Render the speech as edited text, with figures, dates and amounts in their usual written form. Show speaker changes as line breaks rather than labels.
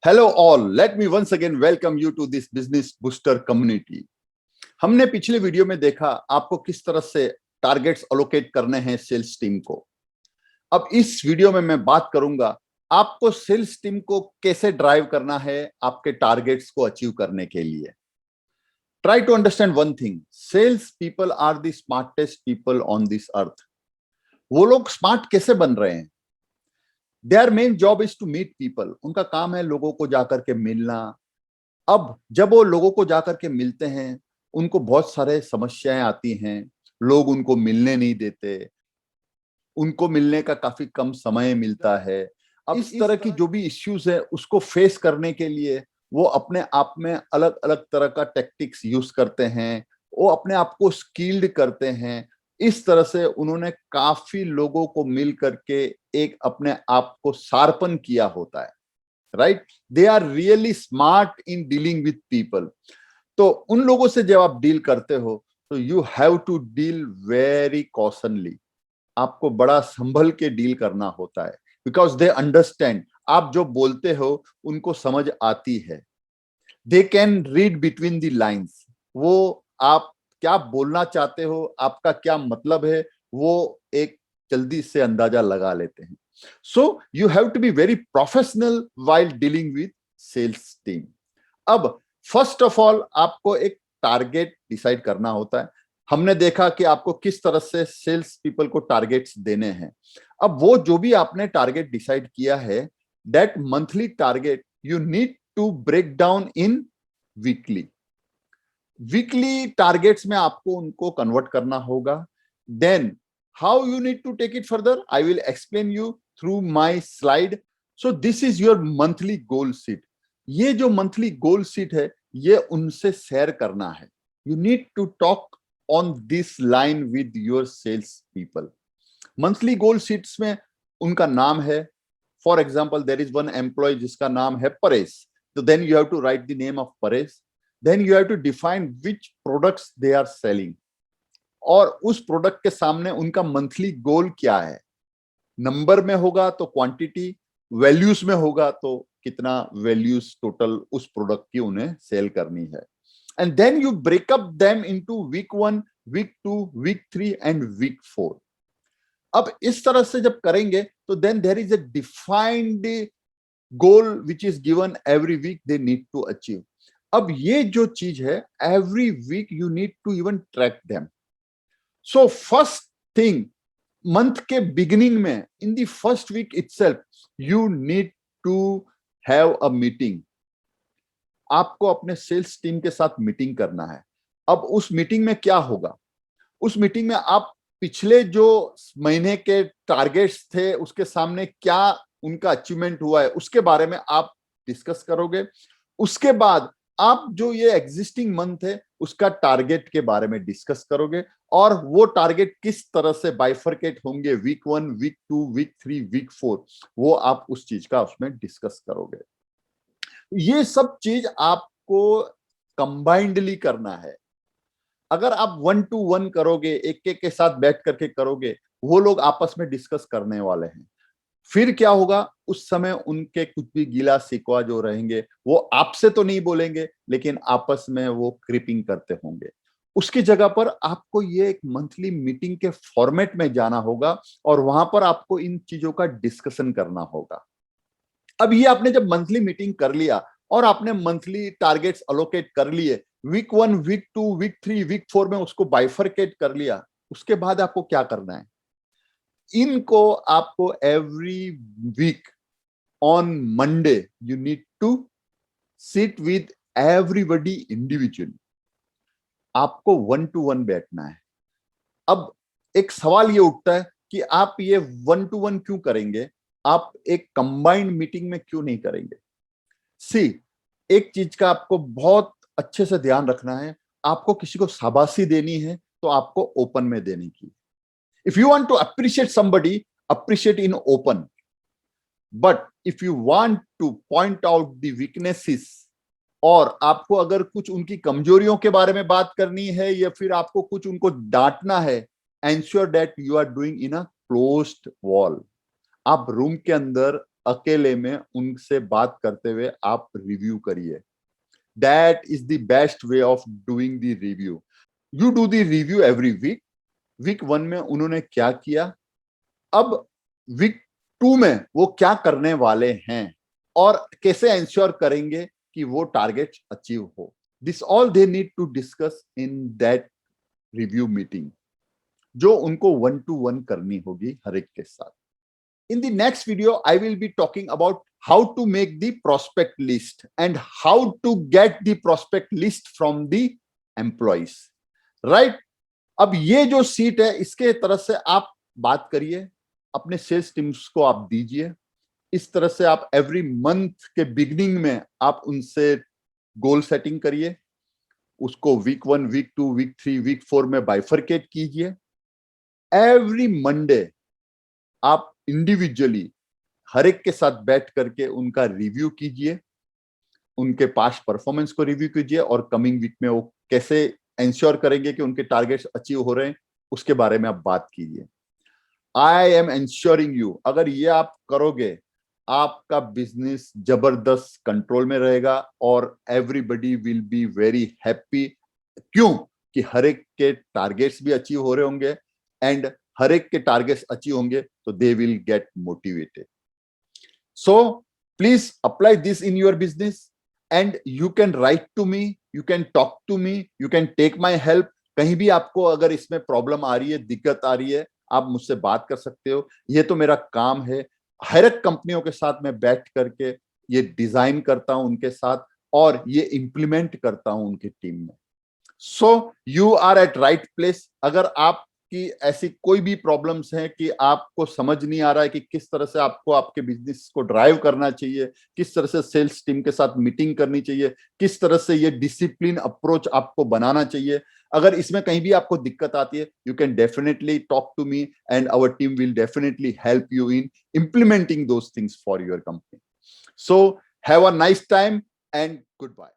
Hello all, let me once again welcome you to this business booster community. हमने पिछले video में देखा आपको किस तरह से टारगेट्स अलोकेट करने हैं सेल्स टीम को। अब इस वीडियो में मैं बात करूंगा आपको सेल्स टीम को कैसे ड्राइव करना है आपके टारगेट्स को अचीव करने के लिए। Try to understand one thing, sales people are the smartest people on this earth. वो लोग स्मार्ट कैसे बन रहे हैं? Their main job is to meet people. उनका काम है लोगों को जाकर के मिलना। अब जब वो लोगों को जाकर के मिलते हैं, उनको बहुत सारे समस्याएं आती हैं। लोग उनको मिलने नहीं देते, उनको मिलने का काफी कम समय मिलता है। अब इस तरह की जो भी इश्यूज है उसको फेस करने के लिए वो अपने आप में अलग अलग तरह का टेक्टिक्स यूज करते हैं। वो अपने आप को स्किल्ड करते हैं। इस तरह से उन्होंने काफी लोगों को मिल करके एक अपने आप को शार्पन किया होता है। Right, they are really smart in dealing with people. तो उन लोगों से जब आप डील करते हो तो you have to deal very cautiously. आपको बड़ा संभल के डील करना होता है, बिकॉज दे अंडरस्टैंड। आप जो बोलते हो उनको समझ आती है। They can read between the lines. वो आप क्या बोलना चाहते हो, आपका क्या मतलब है, वो एक जल्दी से अंदाजा लगा लेते हैं। So you have to be very professional while dealing with sales team. अब फर्स्ट ऑफ ऑल आपको एक टारगेट डिसाइड करना होता है। हमने देखा कि आपको किस तरह से सेल्स पीपल को टारगेट्स देने हैं। अब वो जो भी आपने टारगेट डिसाइड किया है, that monthly target you need to break down in weekly. Weekly targets में आपको उनको कन्वर्ट करना होगा। Then how you need to take it further, I will explain you through my slide. So this is your monthly goal sheet. ये जो monthly goal sheet है ये उनसे शेयर करना है। You need to talk on this line with your sales people. Monthly goal sheets में उनका नाम है। For example, there is one employee जिसका नाम है परेश, तो then you have to write the name of Paresh. Then you have to define which products they are selling, और उस प्रोडक्ट के सामने उनका मंथली गोल क्या है। नंबर में होगा तो क्वांटिटी, वैल्यूज में होगा तो कितना वैल्यूज टोटल उस प्रोडक्ट की उन्हें सेल करनी है। And then you break up them into week 1, week 2, week 3 and week 4। अब इस तरह से जब करेंगे तो then there is a defined goal which is given every week they need to achieve. अब ये जो चीज है, every week you need to even track them. So first thing, month के बिगिनिंग में in the first week itself you need to have a meeting. आपको अपने sales team के साथ मीटिंग करना है। अब उस मीटिंग में क्या होगा? उस मीटिंग में आप पिछले जो महीने के टारगेट्स थे उसके सामने क्या उनका अचीवमेंट हुआ है उसके बारे में आप डिस्कस करोगे। उसके बाद आप जो ये एग्जिस्टिंग मंथ है उसका टारगेट के बारे में डिस्कस करोगे, और वो टारगेट किस तरह से बाइफरकेट होंगे, वीक 1, वीक 2, वीक 3, वीक 4, वो आप उस चीज का उसमें डिस्कस करोगे। ये सब चीज आपको कंबाइंडली करना है। अगर आप 1 to 1 करोगे, एक एक के साथ बैठ करके करोगे, वो लोग आपस में डिस्कस करने वाले हैं। फिर क्या होगा, उस समय उनके कुछ भी गिला शिकवा जो रहेंगे वो आपसे तो नहीं बोलेंगे, लेकिन आपस में वो क्रिपिंग करते होंगे। उसकी जगह पर आपको ये एक मंथली मीटिंग के फॉर्मेट में जाना होगा और वहां पर आपको इन चीजों का डिस्कशन करना होगा। अब ये आपने जब मंथली मीटिंग कर लिया और आपने मंथली टारगेट्स अलोकेट कर लिए, वीक 1, वीक 2, वीक 3, वीक 4 में उसको बाइफरकेट कर लिया, उसके बाद आपको क्या करना है? इनको आपको every week on Monday you need to sit with everybody individually. आपको 1 to 1 बैठना है। अब एक सवाल ये उठता है कि आप ये 1 to 1 क्यों करेंगे, आप एक कंबाइंड मीटिंग में क्यों नहीं करेंगे? सी, एक चीज का आपको बहुत अच्छे से ध्यान रखना है। आपको किसी को शाबाशी देनी है तो आपको ओपन में देने की। If you want to appreciate somebody, appreciate in open. But if you want to point out the weaknesses, और आपको अगर कुछ उनकी कमजोरियों के बारे में बात करनी है या फिर आपको कुछ उनको डांटना है, ensure that you are doing in a closed wall. आप रूम के अंदर अकेले में उनसे बात करते हुए आप रिव्यू करिए। That is the best way of doing the review. You do the review every week. Week 1 में उन्होंने क्या किया, अब वीक 2 में वो क्या करने वाले हैं और कैसे एंश्योर करेंगे कि वो टारगेट अचीव हो। This all they need to discuss in that review meeting, जो उनको 1 to 1 करनी होगी हर एक के साथ। In the next video, I will be talking about how to make the prospect list and how to get the prospect list from the employees. Right? अब ये जो सीट है, इसके तरह से आप बात करिए, अपने सेल्स टीम्स को आप दीजिए। इस तरह से आप एवरी मंथ के बिगिनिंग में आप उनसे गोल सेटिंग करिए, उसको वीक 1, वीक 2, वीक 3, वीक 4 में बाइफरकेट कीजिए। एवरी मंडे आप इंडिविजुअली हर एक के साथ बैठ करके उनका रिव्यू कीजिए, उनके पास्ट परफॉर्मेंस को रिव्यू कीजिए और कमिंग वीक में वो कैसे एंश्योर करेंगे कि उनके टारगेट्स अचीव हो रहे हैं, उसके बारे में आप बात कीजिए। आई एम एंश्योरिंग यू, अगर ये आप करोगे, आपका बिजनेस जबरदस्त कंट्रोल में रहेगा और everybody will be very happy. क्यों? कि हर एक के टारगेट्स भी अचीव हो रहे होंगे एंड हर एक के टारगेट्स अचीव होंगे तो they will get motivated. So please apply this in your business and you can write to me, you can talk to me, you can take my help. कहीं भी आपको अगर इसमें प्रॉब्लम आ रही है, दिक्कत आ रही है, आप मुझसे बात कर सकते हो। ये तो मेरा काम है। हर एक कंपनियों के साथ मैं बैठ करके ये डिजाइन करता हूं उनके साथ और ये इंप्लीमेंट करता हूं उनकी टीम में। So you are at right place. अगर आपकी ऐसी कोई भी प्रॉब्लम्स हैं कि आपको समझ नहीं आ रहा है कि किस तरह से आपको आपके बिजनेस को ड्राइव करना चाहिए, किस तरह से सेल्स टीम के साथ मीटिंग करनी चाहिए, किस तरह से ये डिसिप्लिन अप्रोच आपको बनाना चाहिए, अगर इसमें कहीं भी आपको दिक्कत आती है, you can definitely talk to me and our team will definitely help you in implementing those things for your company. So have a nice time and goodbye.